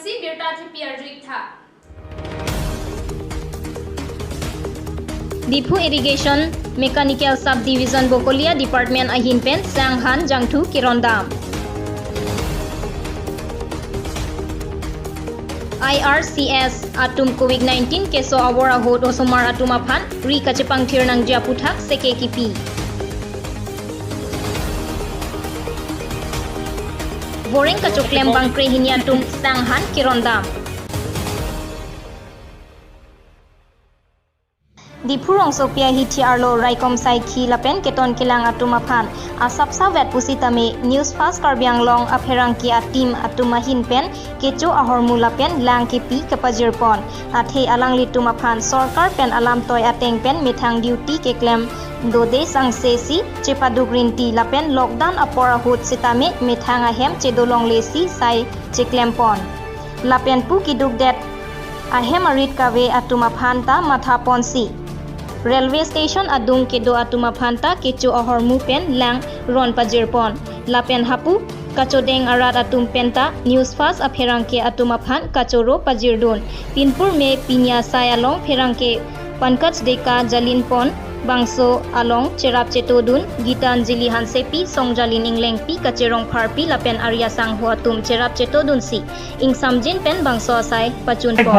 si birta thi piar juik tha Dipu Irrigation Mechanical Subdivision Bokolia Department Ahinpen Sanghan Jangthu Kirondam IRCS Atum COVID-19 keso awara hot osomar atum aphan ri kachepang thirnang japuthak seke kipi Boreng kachoklem bangkre hiniatum Sanghan Kirondam Dipurong sopia hiti arlo raikom sai khi lapen keton kilang atumaphan asapsa vet pusitame news fast karbiang long apherang ki atim atumahin pen kecho ahormu lapen lang ki pi kapajirpon athe alang litumaphan sarkar pen alam toy ateng pen mithang duty ke claim dode sangsesi chepadu green tea lapen lockdown apora hot sitame mithang ahem chedolong lesi sai cheklem pon lapen pu kiduk det ahem arit kawe atumaphan ta matha ponsi Railway station adung kedo atuma phanta kecho ahor mu pen lang ron pajirpon lapen hapu kachodeng arat atum penta news fast apherang ke atuma phan kachoro pajirdon pinpur me pinya sai along pherang ke pankaj deka jalin pon bangso along cherap chetodun gitanjili hansepi songjalin ingleng pi kacherong pharpi lapen arya sang ho atum cherap chetodun si ingsamjin pen bangso sai pachun pon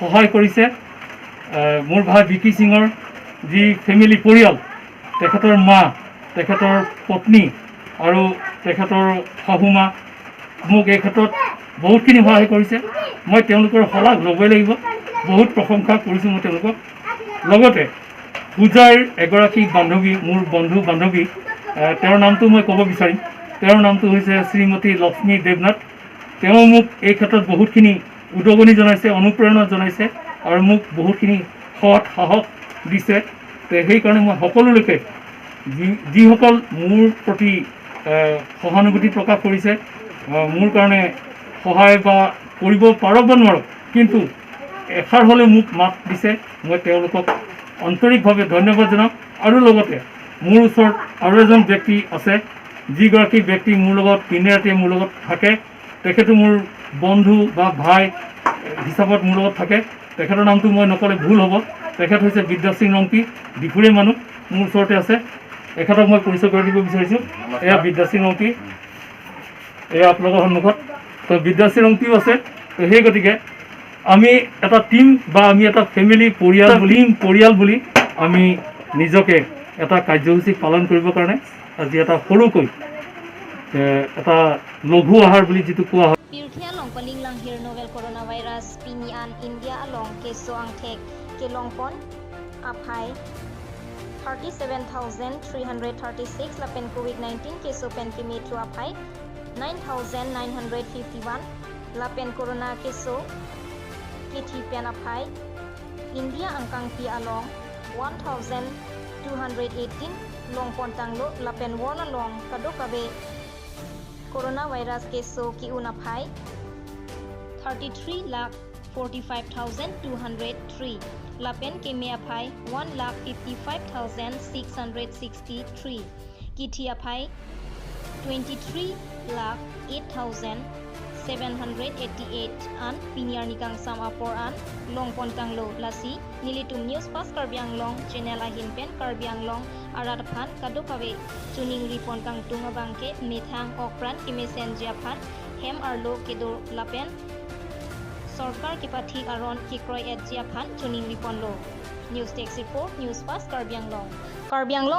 সহায় কৰিছে মোৰ ভাই বিকি সিঙৰ যি family পৰিয়াল তেখেতৰ মা তেখেতৰ পত্নী আৰু তেখেতৰ শাহুমা মোক এই ক্ষেত্ৰত বহুতখিনি সহায় কৰিছে মই তেওঁলোকৰ শলাগ ল'বই লাগিব বহুত প্ৰশংসা কৰিছোঁ মই তেওঁলোকক লগতে পূজাৰ এগৰাকী বান্ধৱী মোৰ বন্ধু বান্ধৱী তেওঁৰ নামটো মই ক'ব বিচাৰিম তেওঁৰ নামটো হৈছে শ্ৰীমতী লক্ষ্মী দেৱনাথ তেওঁ মোক এই ক্ষেত্ৰত বহুতখিনি উদগনি জনাইছে অনুপ্ৰেৰণা জনাইছে আৰু মোক বহুতখিনি সৎ সাহস দিছে সেইকাৰণে মই সকলোলৈকে যিসকল মোৰ প্ৰতি সহানুভূতি প্ৰকাশ কৰিছে মোৰ কাৰণে সহায় বা কৰিব পাৰক বা নোৱাৰক কিন্তু এষাৰ হ'লে মোক মাত দিছে মই তেওঁলোকক আন্তৰিকভাৱে ধন্যবাদ জনাম আৰু লগতে মোৰ ওচৰত আৰু এজন ব্যক্তি আছে যিগৰাকী ব্যক্তি মোৰ লগত দিনে ৰাতিয়ে মোৰ লগত থাকে তেখেতো মোৰ বন্ধু বা ভাই হিচাপত মোৰ লগত থাকে তেখেতৰ নামটো মই নকলে ভুল হ'ব তেখেত হৈছে বিদ্যা সিং ৰংপি ডিফুৰে মানুহ মোৰ ওচৰতে আছে এখেতক মই পৰিচয় কৰি দিব বিচাৰিছোঁ এয়া বিদ্যা সিং ৰংপি এয়া আপোনালোকৰ সন্মুখত তো বিদ্যা সিং ৰংপিও আছে তো সেই গতিকে আমি এটা টিম বা আমি এটা ফেমিলি পৰিয়াল বুলি আমি নিজকে এটা কাৰ্যসূচী পালন কৰিবৰ কাৰণে আজি এটা সৰুকৈ এটা লঘু আহাৰ বুলি যিটো কোৱা হয় Pirthia long paling lang here novel coronavirus pinian India along keso angthek kelongpon aphai 37,336 lapen COVID-19 keso pen kimetro aphai 9,951 lapen corona keso kithi pen aphai India angkang pi along 1,218 longpon tanglo lapen won along kadokabe coronavirus keso ki unaphai 33,45,203 lapen keme aphai 1,55,663 kithi aphai 23,08,788 an pinyar nikang sam apor an longpon tanglo lasi nilitum news pas karbiang long channel ahin pen karbiang long aradaphan kadokawe tuning ripon kang tunga bangke mithang okpran kimesen japhan hem arlo kedor lapen sarkar kipathi aron kikroi et japhan tuning ripon lo news text report news pas karbiang long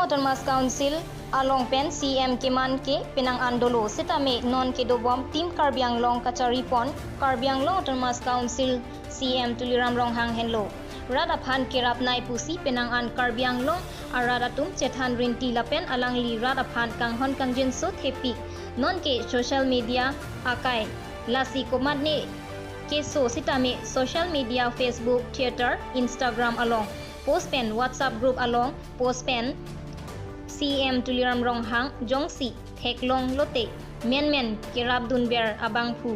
autonomous council along pen cm keman ke penang andolo setame non kedobom team karbiang long kachari pon karbiang long autonomous council cm tuliram rong hang henlo radaphan kerap nai pusi penang an karbiang long aradatum chethan rinti lapen alangli radaphan kanghon kangjin so thepi non ke social media akai lasi komadne keso sitame social media facebook theater instagram along post pen whatsapp group along post pen cm tuliram rong hang jongsi theklong lote men kerap dunber abang phu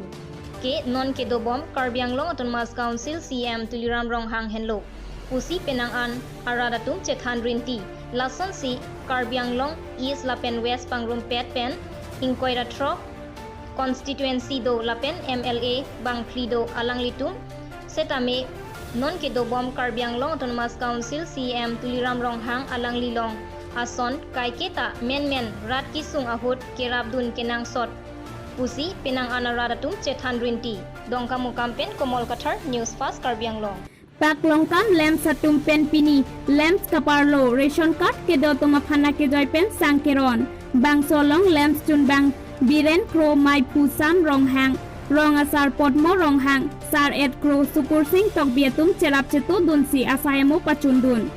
ke non ke dobom karbiang long autonomous council cm tuliram rong hang henlo pusi penang an aradatum chethan rinti lason si karbiang long east lapen west pangrum pet pen inkoira tro constituency do lapen MLA Bangphli do alang litum setame non ke do bom Karbi Anglong Autonomous Council CM Tuliram Ronghang alang lilong ason kai keta men rat kisung ahut kerabdun kenang sot pusi penang anaradatum chethandrinti dongkamu kampen komol kathar news fast Karbi Anglong Pak longkam lem satum pen pini lem kaparlo ration card ke do tuma phana ke joy pen sangkeron bang solong lem chun bang biren kro mai pusam ronghang rong asar podmo ronghang sar et kro sukur sing tok biatum cherap chetu dunsi asayamo pachundun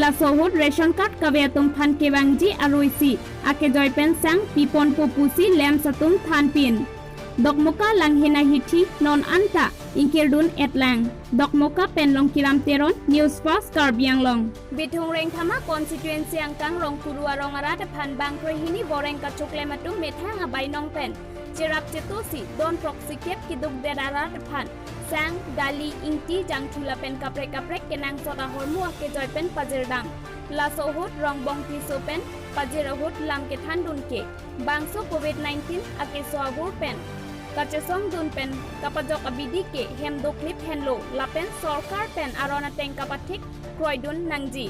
la sohut ration card kabeatum phan ke bangji aroisi ake joy pen sang pipon popusi lem satum than pin dokmoka langhina hithi non anta ingkirdun etlang dokmoka penlong kiram teron news fast Karbi Anglong bithung reng thama constituency angkang rong kurua rong arat phan bang prohini boreng ka choklematum methang abai nong pen cherap chetusi don proxy kep kiduk derarat phan sang dali ingti jangthula pen kaprek kenang sota hormu ake joy pen pajerdam la sohut rong bong piso pen pajerahut lam ke thandun ke bangso covid-19 ake soagur pen kachesong dun pen kapajok abidi ke hem do clip henlo lapen sorkar pen arona teng kapathik kroidun nangji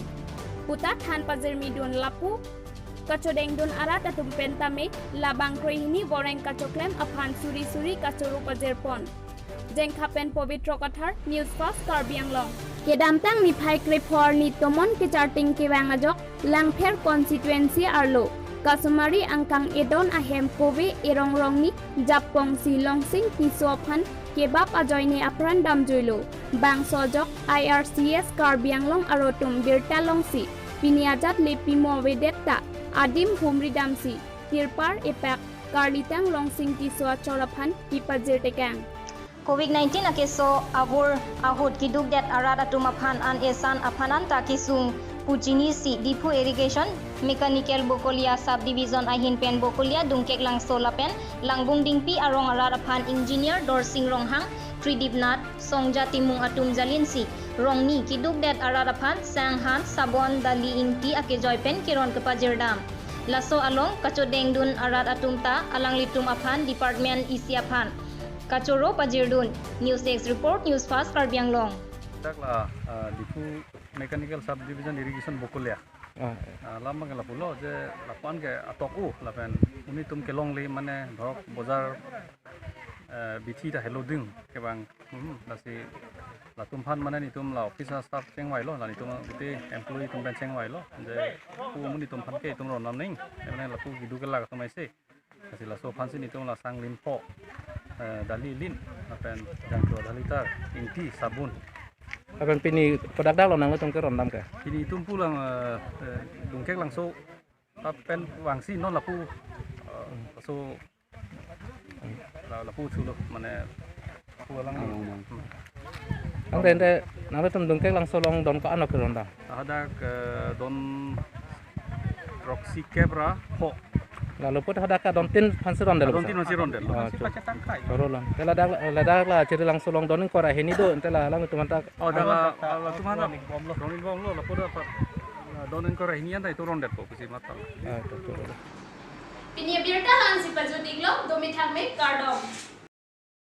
puta than pajer midun lapu kachodeng dun arat atum pen tame labang kroihini boreng kachoklem aphan suri kachoru pajer pon jeng khapen povitro kathar news fast Karbi Anglong kedam tang ni phai krepor ni tomon ke charting ke wangajok langpher constituency arlo kasumari angkang edon ahem kowe erongrong ni japong silong sing pisophan kebab ajoyne apran dam joilo bang sojok IRCS Karbi Anglong arotum birtalongsi piniajat lepimo wedetta adim humri damsi tirpar epak karlitang longsing piswa choraphan pipajirtekang COVID-19 akeso abur ahut kiduk det arat atumaphan an esan aphanan takisung Pujini si Dipu Irrigation Mechanical Bokolia Subdivision ahin pen Bokolia dungkek lang solapen langbung dingpi arong arat aphan engineer Dorsing Ronghang Tridipnat Songja Timung atum jalinsi rongni kiduk det arat aphan sanghan sabon dali ingti ake joy pen kiron kepajirdam laso along kachodeng dun arat atumta alang litum aphan department isi aphan Kachoro Pajirdun News 6 report News fast Karbi Anglong taklah Dipu Mechanical Subdivision Irrigation Bokolia lama ke lapulo je lapan ke atoku lapen uni tum ke long le mane dhok bozar bithi da hello ding ke bang lasi latum phan mane ni tum la officer staff chengwai lo la ni tum gute employee tum ben chengwai lo je pu muni tum phan ke tum ron nam ning mane lapu gidu ke la kamai se lasi la so phan si ni tum la sang lim pho dali lin lapen jang to dalitar inti sabun akan pini produk dak lo nang tong ke rondam ke ini tumpu lang dungkek langso pen wangsi non lapu so lapu chulo mane lapu lang ang rente nang tong dungkek lang solong don ko ano ke rondam ada ke don proxy kebra ho lalu put hada ka don tin pansi rondel don tin masih rondel Corolong. Tela dak la ciri lang solong donin ko rahini do tela lang tu manta. Oh dah tu mana ronin bom lo lapu dapat donin ko rahini anda itu rondel po kusi mata Pinia birta lang si pajuting lo domitang me kardom